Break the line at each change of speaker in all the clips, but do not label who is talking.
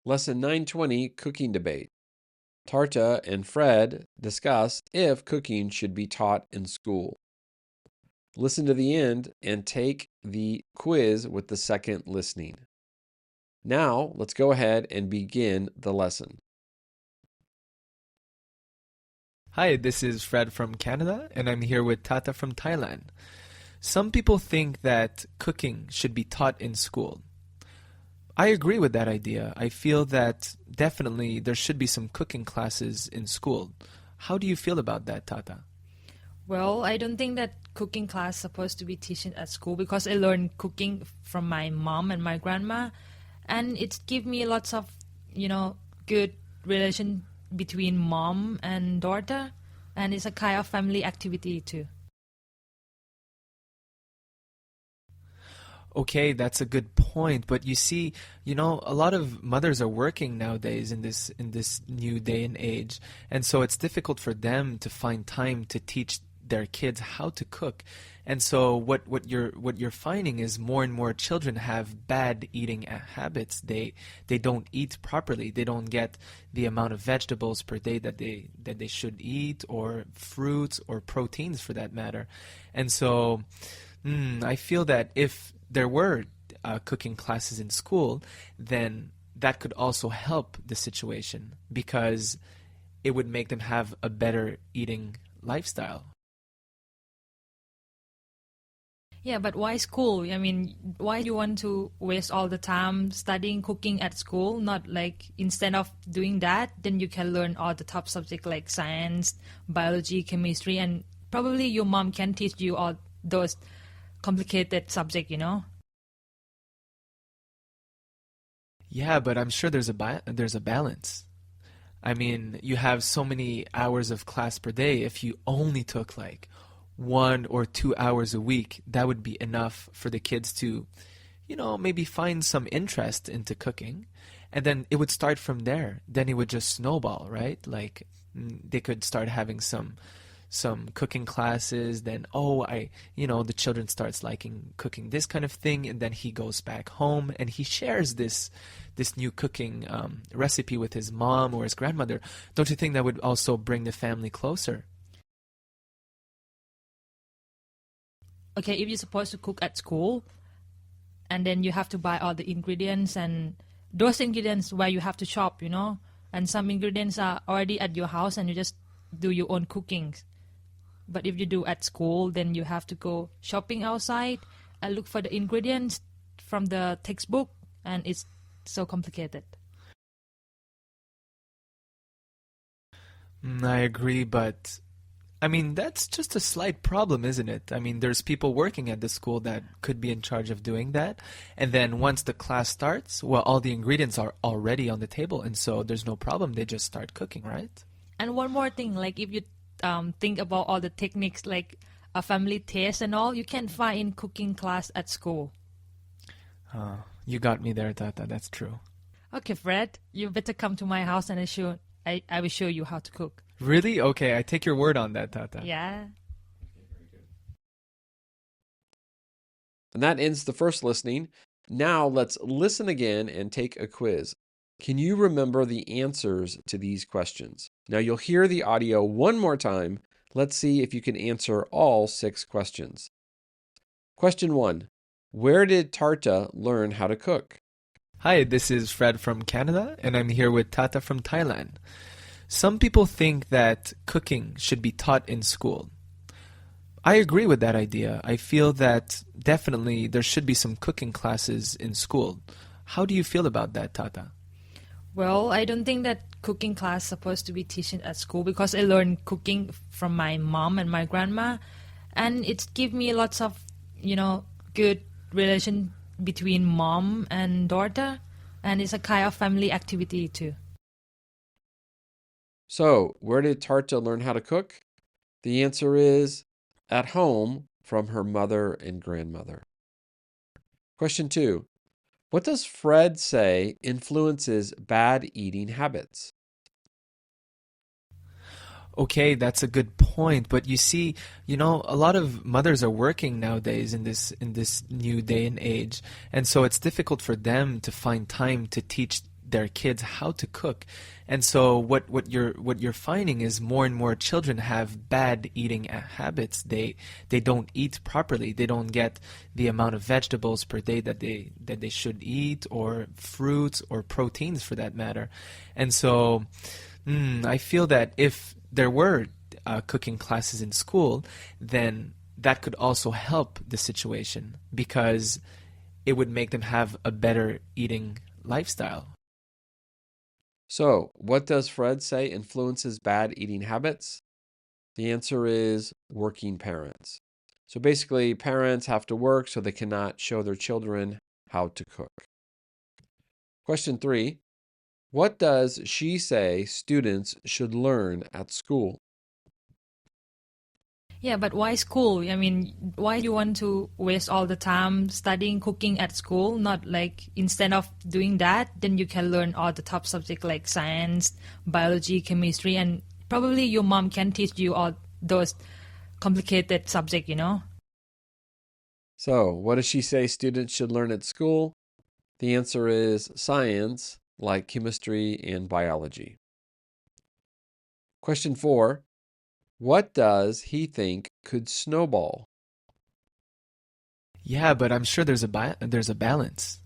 Lesson 920, Cooking Debate. Tarta and Fred discuss if cooking should be taught in school. Listen to the end and take the quiz with the second listening. Now, let's go ahead and begin the lesson.
Hi, this is Fred from Canada, and I'm here with Tata from Thailand. Some people think that cooking should be taught in school. I agree with that idea. I feel that definitely there should be some cooking classes in school. How do you feel about that, Tata?
Well, I don't think that cooking class is supposed to be teaching at school because I learned cooking from my mom and my grandma, and it give me lots of, good relation between mom and daughter, and it's a kind of family activity too.
Okay, that's a good point. But you see, a lot of mothers are working nowadays in this new day and age, and so it's difficult for them to find time to teach their kids how to cook. And so what you're finding is more and more children have bad eating habits. They don't eat properly. They don't get the amount of vegetables per day that they should eat, or fruits or proteins for that matter. And so I feel that if there were cooking classes in school, then that could also help the situation because it would make them have a better eating lifestyle.
Yeah, but why school? I mean, why you want to waste all the time studying cooking at school? Not like instead of doing that, then you can learn all the top subjects like science, biology, chemistry, and probably your mom can teach you all those complicated subjects,
Yeah, but I'm sure there's a balance. I mean, you have so many hours of class per day. If you only took like 1 or 2 hours a week, that would be enough for the kids to, maybe find some interest into cooking. And then it would start from there. Then it would just snowball, right? Like they could start having some cooking classes. Then, the children starts liking cooking this kind of thing. And then he goes back home and he shares this new cooking recipe with his mom or his grandmother. Don't you think that would also bring the family closer?
Okay, if you're supposed to cook at school, and then you have to buy all the ingredients, and those ingredients where you have to shop, and some ingredients are already at your house and you just do your own cooking. But if you do at school, then you have to go shopping outside and look for the ingredients from the textbook, and it's so complicated.
I agree, but I mean, that's just a slight problem, isn't it? I mean, there's people working at the school that could be in charge of doing that. And then once the class starts, well, all the ingredients are already on the table. And so there's no problem. They just start cooking, right?
And one more thing, like if you think about all the techniques, like a family taste and all, you can find in cooking class at school.
You got me there, Tata. That's true.
Okay, Fred, you better come to my house and I will show you how to cook.
Really? Okay, I take your word on that, Tata.
Yeah.
And that ends the first listening. Now let's listen again and take a quiz. Can you remember the answers to these questions? Now you'll hear the audio one more time. Let's see if you can answer all 6 questions. Question 1. Where did Tarta learn how to cook?
Hi, this is Fred from Canada, and I'm here with Tata from Thailand. Some people think that cooking should be taught in school. I agree with that idea. I feel that definitely there should be some cooking classes in school. How do you feel about that, Tata?
Well, I don't think that cooking class is supposed to be teaching at school because I learned cooking from my mom and my grandma, and it give me lots of, good relation between mom and daughter, and it's a kind of family activity too.
So, where did Tarta learn how to cook? The answer is at home from her mother and grandmother. Question 2. What does Fred say influences bad eating habits?
Okay, that's a good point. But you see, a lot of mothers are working nowadays in this new day and age, and so it's difficult for them to find time to teach their kids how to cook. And so what you're finding is more and more children have bad eating habits. They don't eat properly. They don't get the amount of vegetables per day that they should eat, or fruits, or proteins for that matter. And so I feel that if there were cooking classes in school, then that could also help the situation, because it would make them have a better eating lifestyle.
So, what does Fred say influences bad eating habits? The answer is working parents. So basically, parents have to work, so they cannot show their children how to cook. Question 3. What does she say students should learn at school?
Yeah, but why school? I mean, why you want to waste all the time studying cooking at school? Not like instead of doing that, then you can learn all the top subjects like science, biology, chemistry, and probably your mom can teach you all those complicated subjects, you know?
So, what does she say students should learn at school? The answer is science, like chemistry and biology. Question 4. What does he think could snowball?
Yeah, but I'm sure there's a balance.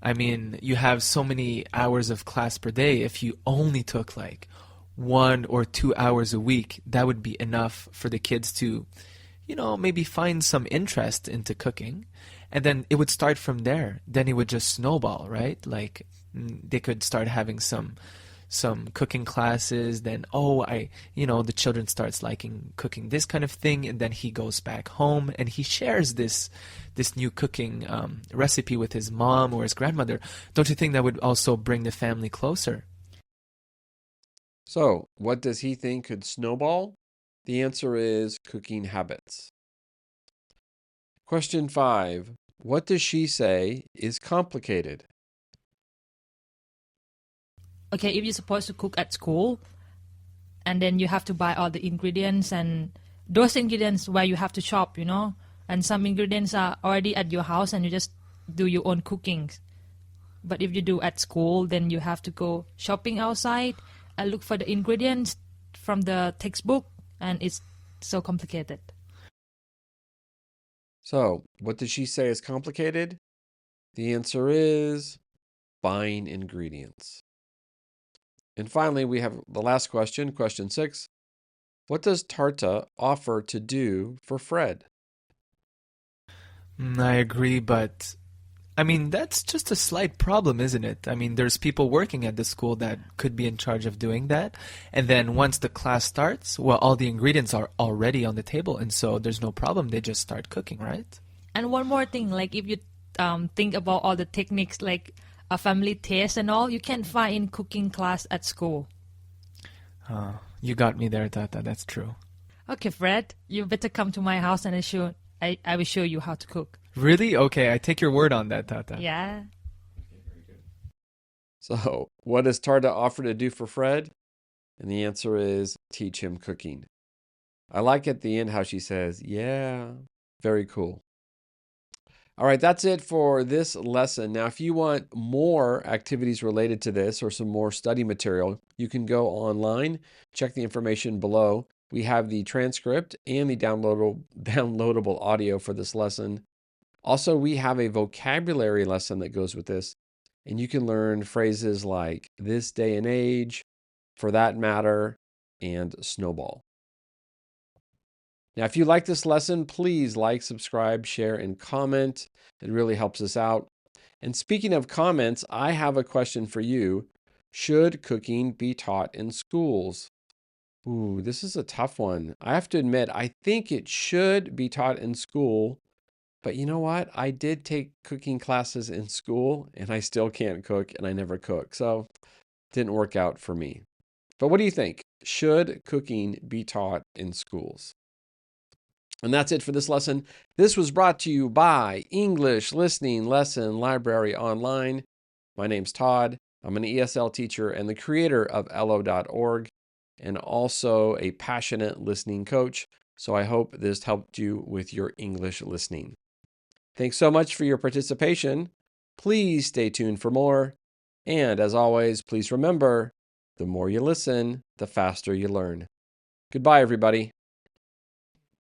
I mean, you have so many hours of class per day. If you only took like 1 or 2 hours a week, that would be enough for the kids to, maybe find some interest into cooking. And then it would start from there. Then it would just snowball, right? Like they could start having some cooking classes. Then the children starts liking cooking this kind of thing, and then he goes back home and he shares this new cooking recipe with his mom or his grandmother. Don't you think that would also bring the family closer?
So, what does he think could snowball? The answer is cooking habits. Question 5. What does she say is complicated?
Okay, if you're supposed to cook at school, and then you have to buy all the ingredients, and those ingredients where you have to shop, and some ingredients are already at your house and you just do your own cooking. But if you do at school, then you have to go shopping outside and look for the ingredients from the textbook, and it's so complicated.
So, what does she say is complicated? The answer is buying ingredients. And finally, we have the last question, question 6. What does Tarta offer to do for Fred?
I agree, but I mean, that's just a slight problem, isn't it? I mean, there's people working at the school that could be in charge of doing that. And then once the class starts, well, all the ingredients are already on the table. And so there's no problem. They just start cooking, right?
And one more thing, like if you think about all the techniques, like a family taste and all, you can find in cooking class at school.
You got me there, Tata. That's true.
Okay, Fred, you better come to my house and I will show you how to cook.
Really? Okay, I take your word on that, Tata.
Yeah.
So, what does Tarta offer to do for Fred? And the answer is teach him cooking. I like at the end how she says, yeah, very cool. All right, that's it for this lesson. Now, if you want more activities related to this or some more study material, you can go online, check the information below. We have the transcript and the downloadable audio for this lesson. Also, we have a vocabulary lesson that goes with this, and you can learn phrases like this day and age, for that matter, and snowball. Now, if you like this lesson, please like, subscribe, share, and comment. It really helps us out. And speaking of comments, I have a question for you. Should cooking be taught in schools? Ooh, this is a tough one. I have to admit, I think it should be taught in school. But you know what? I did take cooking classes in school, and I still can't cook, and I never cook. So it didn't work out for me. But what do you think? Should cooking be taught in schools? And that's it for this lesson. This was brought to you by English Listening Lesson Library Online. My name's Todd. I'm an ESL teacher and the creator of ELLLO.org, and also a passionate listening coach. So I hope this helped you with your English listening. Thanks so much for your participation. Please stay tuned for more. And as always, please remember, the more you listen, the faster you learn. Goodbye, everybody.